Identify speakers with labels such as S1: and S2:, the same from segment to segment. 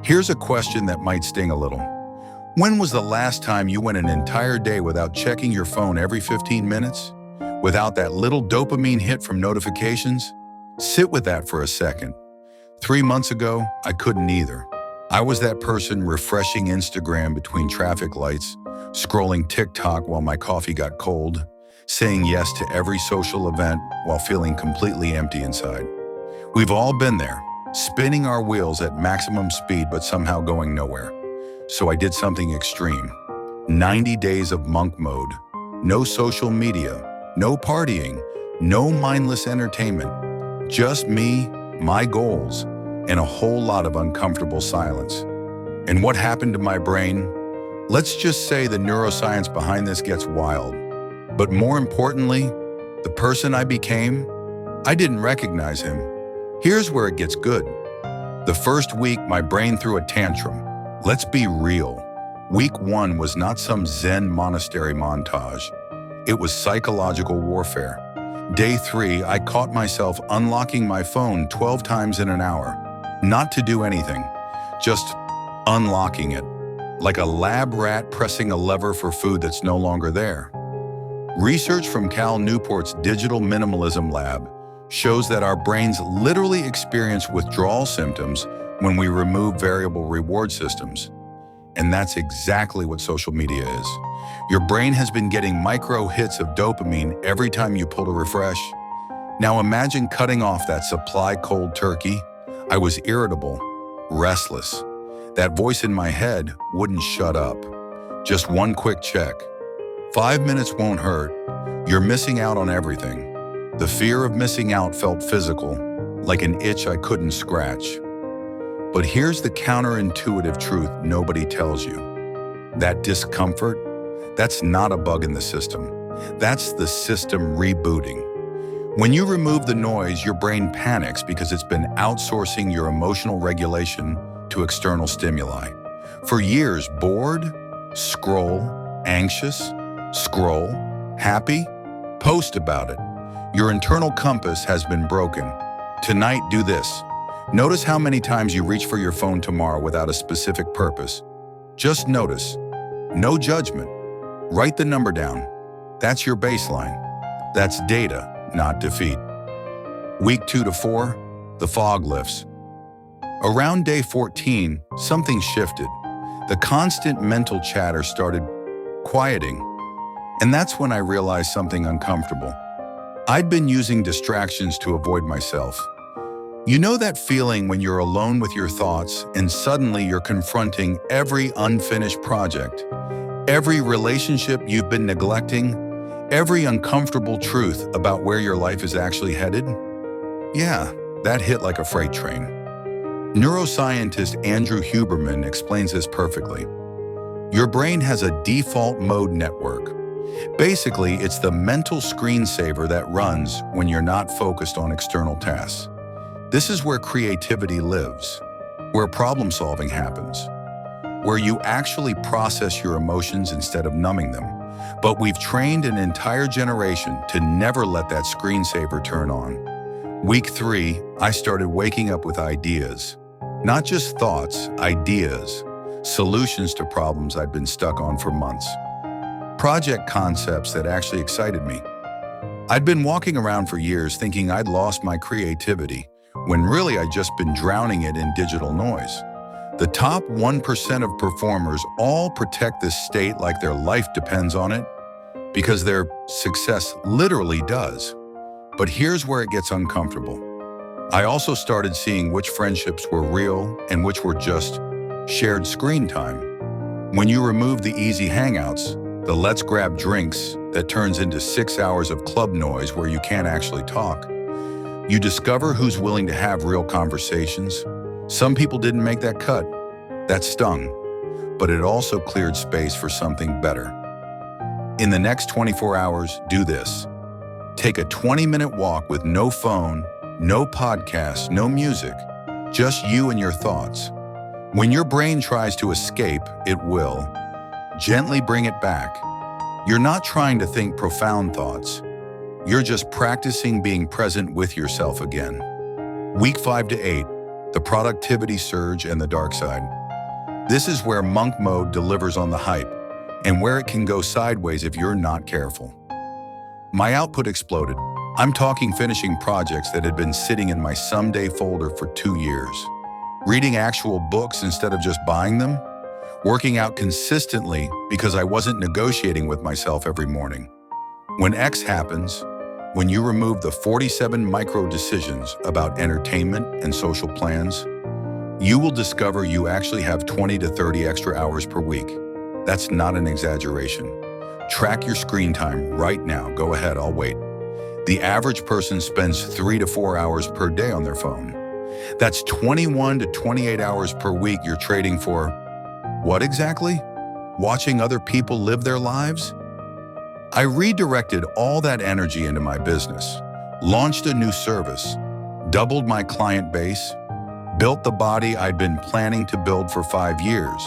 S1: Here's a question that might sting a little. When was the last time you went an entire day without checking your phone every 15 minutes? Without that little dopamine hit from notifications? Sit with that for a second. 3 months ago, I couldn't either. I was that person refreshing Instagram between traffic lights, scrolling TikTok while my coffee got cold, saying yes to every social event while feeling completely empty inside. We've all been there, spinning our wheels at maximum speed but somehow going nowhere. So I did something extreme. 90 days of monk mode. No social media, no partying, no mindless entertainment. Just me, my goals, and a whole lot of uncomfortable silence. And what happened to my brain? Let's just say the neuroscience behind this gets wild. But more importantly, the person I became, I didn't recognize him. Here's where it gets good. The first week, my brain threw a tantrum. Let's be real. Week 1 was not some Zen monastery montage. It was psychological warfare. Day 3, I caught myself unlocking my phone 12 times in an hour. Not to do anything, just unlocking it, like a lab rat pressing a lever for food that's no longer there. Research from Cal Newport's Digital Minimalism Lab shows that our brains literally experience withdrawal symptoms when we remove variable reward systems. And that's exactly what social media is. Your brain has been getting micro hits of dopamine every time you pull to refresh. Now imagine cutting off that supply cold turkey. I was irritable, restless. That voice in my head wouldn't shut up. Just one quick check. 5 minutes won't hurt. You're missing out on everything. The fear of missing out felt physical, like an itch I couldn't scratch. But here's the counterintuitive truth nobody tells you. That discomfort, that's not a bug in the system. That's the system rebooting. When you remove the noise, your brain panics because it's been outsourcing your emotional regulation to external stimuli. For years, bored, scroll, anxious, scroll, happy, post about it. Your internal compass has been broken. Tonight, do this. Notice how many times you reach for your phone tomorrow without a specific purpose. Just notice. No judgment. Write the number down. That's your baseline. That's data, not defeat. Week 2 to 4, the fog lifts. Around day 14, something shifted. The constant mental chatter started quieting. And that's when I realized something uncomfortable. I'd been using distractions to avoid myself. You know that feeling when you're alone with your thoughts and suddenly you're confronting every unfinished project, every relationship you've been neglecting, every uncomfortable truth about where your life is actually headed? Yeah, that hit like a freight train. Neuroscientist Andrew Huberman explains this perfectly. Your brain has a default mode network. Basically, it's the mental screensaver that runs when you're not focused on external tasks. This is where creativity lives, where problem-solving happens, where you actually process your emotions instead of numbing them. But we've trained an entire generation to never let that screensaver turn on. Week 3, I started waking up with ideas. Not just thoughts, ideas. Solutions to problems I'd been stuck on for months. Project concepts that actually excited me. I'd been walking around for years thinking I'd lost my creativity, when really I'd just been drowning it in digital noise. The top 1% of performers all protect this state like their life depends on it, because their success literally does. But here's where it gets uncomfortable. I also started seeing which friendships were real and which were just shared screen time. When you remove the easy hangouts, the let's grab drinks that turns into 6 hours of club noise where you can't actually talk, you discover who's willing to have real conversations. Some people didn't make that cut. That stung. But it also cleared space for something better. In the next 24 hours, do this. Take a 20-minute walk with no phone, no podcast, no music, just you and your thoughts. When your brain tries to escape, it will. Gently bring it back. You're not trying to think profound thoughts. You're just practicing being present with yourself again. Week 5 to 8, the productivity surge, and the dark side. This is where monk mode delivers on the hype, and where it can go sideways if you're not careful. My output exploded. I'm talking finishing projects that had been sitting in my someday folder for 2 years. Reading actual books instead of just buying them. Working out consistently because I wasn't negotiating with myself every morning. When X happens, when you remove the 47 micro decisions about entertainment and social plans, you will discover you actually have 20 to 30 extra hours per week. That's not an exaggeration. Track your screen time right now. Go ahead, I'll wait. The average person spends 3 to 4 hours per day on their phone. That's 21 to 28 hours per week you're trading for what exactly? Watching other people live their lives? I redirected all that energy into my business, launched a new service, doubled my client base, built the body I'd been planning to build for 5 years.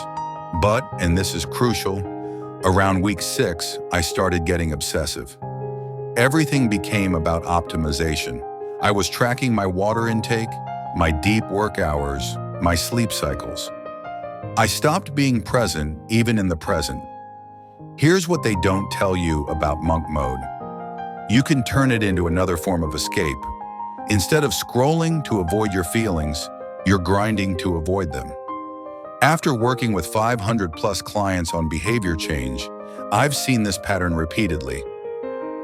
S1: But, and this is crucial, around week 6, I started getting obsessive. Everything became about optimization. I was tracking my water intake, my deep work hours, my sleep cycles. I stopped being present even in the present. Here's what they don't tell you about monk mode. You can turn it into another form of escape. Instead of scrolling to avoid your feelings, you're grinding to avoid them. After working with 500 plus clients on behavior change, I've seen this pattern repeatedly.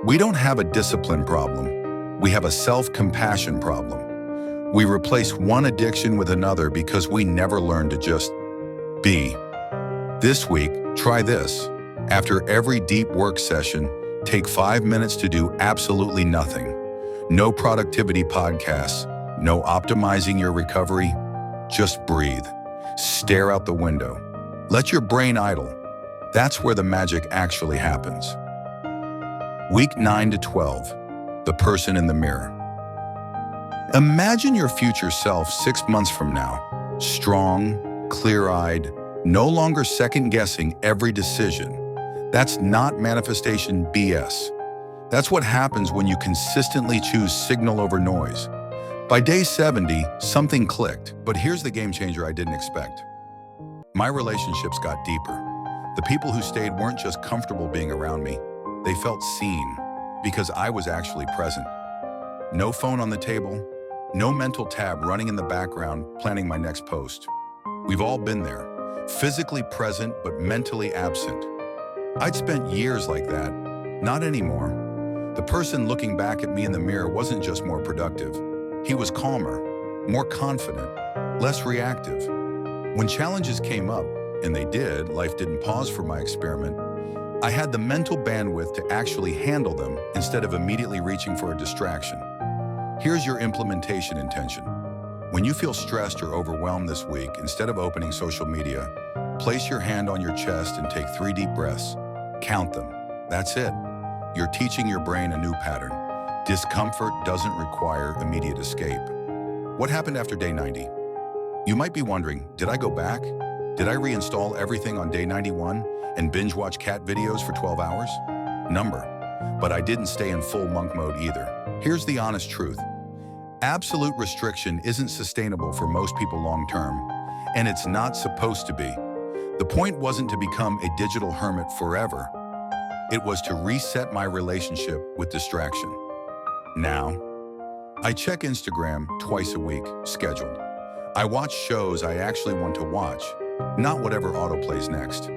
S1: We don't have a discipline problem. We have a self-compassion problem. We replace one addiction with another because we never learned to just be. This week, try this. After every deep work session, take 5 minutes to do absolutely nothing. No productivity podcasts, no optimizing your recovery. Just breathe. Stare out the window. Let your brain idle. That's where the magic actually happens. Week 9 to 12, the person in the mirror. Imagine your future self 6 months from now, strong, clear-eyed, no longer second-guessing every decision. That's not manifestation BS. That's what happens when you consistently choose signal over noise. By day 70, something clicked, but here's the game changer I didn't expect. My relationships got deeper. The people who stayed weren't just comfortable being around me. They felt seen because I was actually present. No phone on the table, no mental tab running in the background planning my next post. We've all been there, physically present but mentally absent. I'd spent years like that. Not anymore. The person looking back at me in the mirror wasn't just more productive. He was calmer, more confident, less reactive. When challenges came up, and they did, life didn't pause for my experiment, I had the mental bandwidth to actually handle them instead of immediately reaching for a distraction. Here's your implementation intention. When you feel stressed or overwhelmed this week, instead of opening social media, place your hand on your chest and take 3 deep breaths. Count them. That's it. You're teaching your brain a new pattern. Discomfort doesn't require immediate escape. What happened after day 90? You might be wondering, did I go back? Did I reinstall everything on day 91 and binge watch cat videos for 12 hours? But I didn't stay in full monk mode either. Here's the honest truth. Absolute restriction isn't sustainable for most people long term, and it's not supposed to be. The point wasn't to become a digital hermit forever. It was to reset my relationship with distraction. Now, I check Instagram twice a week, scheduled. I watch shows I actually want to watch, not whatever autoplays next.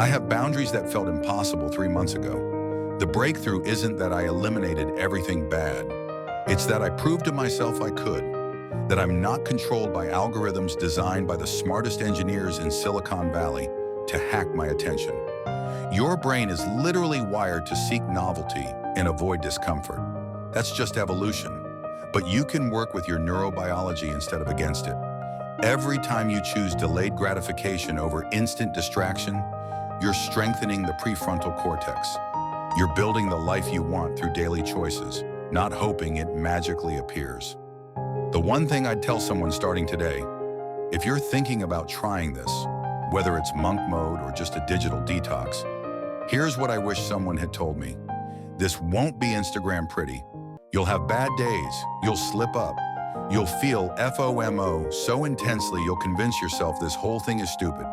S1: I have boundaries that felt impossible 3 months ago. The breakthrough isn't that I eliminated everything bad. It's that I proved to myself I could, that I'm not controlled by algorithms designed by the smartest engineers in Silicon Valley to hack my attention. Your brain is literally wired to seek novelty and avoid discomfort. That's just evolution. But you can work with your neurobiology instead of against it. Every time you choose delayed gratification over instant distraction, you're strengthening the prefrontal cortex. You're building the life you want through daily choices, not hoping it magically appears. The one thing I'd tell someone starting today, if you're thinking about trying this, whether it's monk mode or just a digital detox, here's what I wish someone had told me. This won't be Instagram pretty. You'll have bad days, you'll slip up, You'll feel FOMO so intensely you'll convince yourself this whole thing is stupid.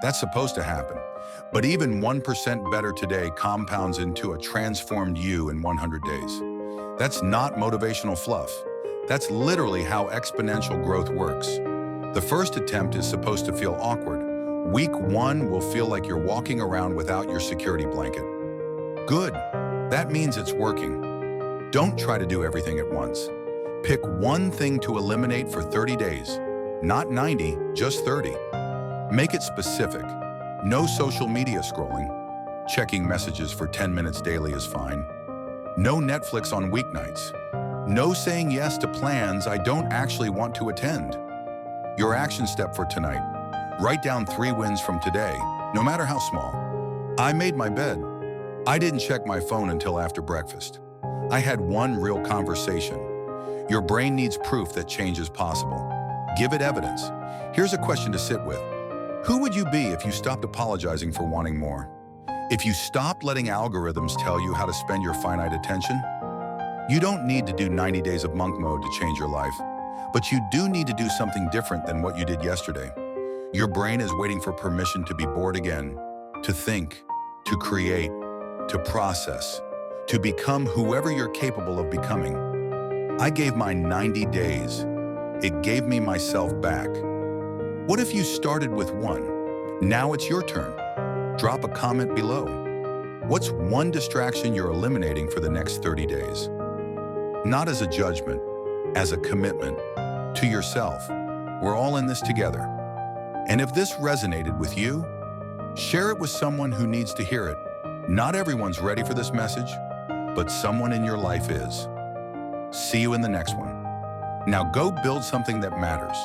S1: That's supposed to happen. But even 1% better today compounds into a transformed you in 100 days. That's not motivational fluff. That's literally how exponential growth works. The first attempt is supposed to feel awkward. Week 1 will feel like you're walking around without your security blanket. Good. That means it's working. Don't try to do everything at once. Pick one thing to eliminate for 30 days. Not 90, just 30. Make it specific. No social media scrolling. Checking messages for 10 minutes daily is fine. No Netflix on weeknights. No saying yes to plans I don't actually want to attend. Your action step for tonight. Write down 3 wins from today, no matter how small. I made my bed. I didn't check my phone until after breakfast. I had one real conversation. Your brain needs proof that change is possible. Give it evidence. Here's a question to sit with. Who would you be if you stopped apologizing for wanting more? If you stopped letting algorithms tell you how to spend your finite attention? You don't need to do 90 days of monk mode to change your life, but you do need to do something different than what you did yesterday. Your brain is waiting for permission to be bored again, to think, to create, to process, to become whoever you're capable of becoming. I gave mine 90 days. It gave me myself back. What if you started with 1? Now it's your turn. Drop a comment below. What's one distraction you're eliminating for the next 30 days? Not as a judgment, as a commitment to yourself. We're all in this together. And if this resonated with you, share it with someone who needs to hear it. Not everyone's ready for this message, but someone in your life is. See you in the next one. Now go build something that matters.